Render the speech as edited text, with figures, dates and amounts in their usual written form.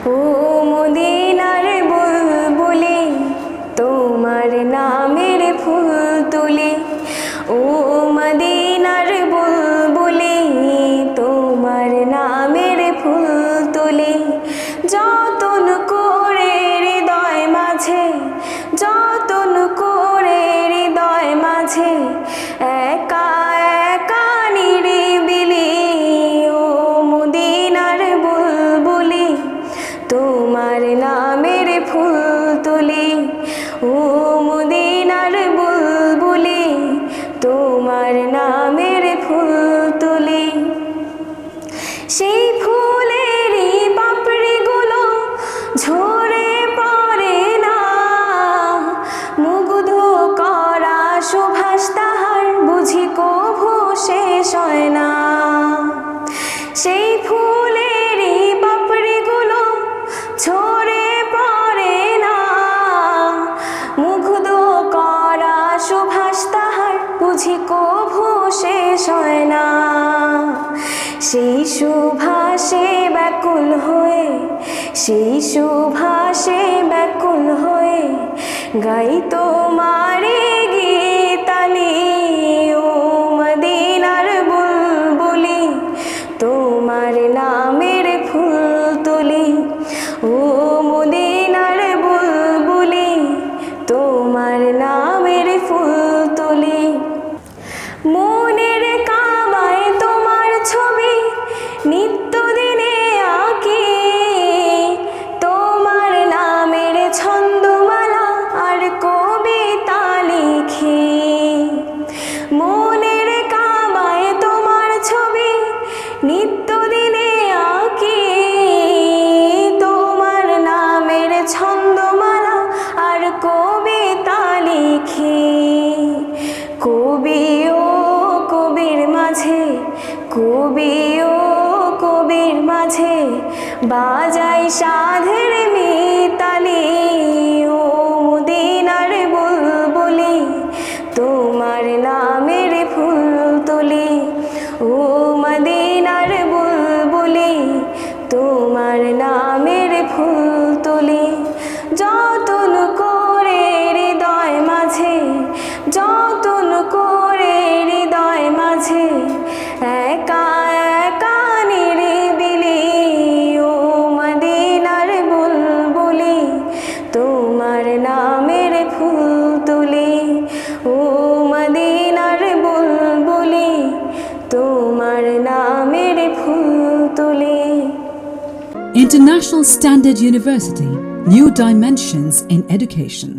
ও মদিনার বুলবুলি, তোমার নামের ফুল তুলি। ও মদিনার বুলবুলি, তোমার নামের ফুল তুলি। যতন করে হৃদয় মাঝে, যতন করে হৃদয় মাঝে, একা একা নিরিবিলি। ও মদিনার বুলবুলি, তোমার নামের ফুল তুলি। ও মদিনার বুলবুলি, তোমার নামের ফুল তুলি। সেই ফুলেরই পাপড়িগুলো ঝরে পড়ে না, মুগ্ধ করা সুভাষ তাহার বুঝি কভু শেষ হয় না। সেই ফুলেরই পাপড়িগুলো ঝরে পড়ে না, মুগ্ধ করা সুভাষ তাহার বুঝি কভু শেষ হয় না। সেই সুভাষে ব্যাকুল হয়ে, সেই সুভাষে ব্যাকুল হয়ে গাই তোমারে গীতালি। ও মদিনার বুলবুলি, তোমার নামের ফুল তুলি। ও মদিনার বুলবুলি, তোমার নামের ফুল তুলি। মনের কামায় তোমার ছবি নিত্যদিনে আঁকি, তোমার নামের ছন্দমালা আর কবিতা লিখি। মনের কামায় তোমার ছবি নিত্যদিনে আঁকি, তোমার নামের ছন্দমালা আর কবিতা লিখি। কবি ও কবির মাঝে, কবি ও কবির মাঝে বাজাই সাধের মিতালি। ও মদিনার বুলবুলি, তোমার নামের ফুল তুলি। ও মদিনার বুলবুলি, তোমার নামের ফুল তুলি। যতন করে হৃদয় মাঝে, যতন করে হৃদয় মাঝে, একা একা নিরিবিলি। ও মদিনার বুলবুলি, তোমার নামের ফুল তুলি। ও মদিনার বুলবুলি, তোমার নামের ফুল তুলি। International Standard University, New Dimensions in Education.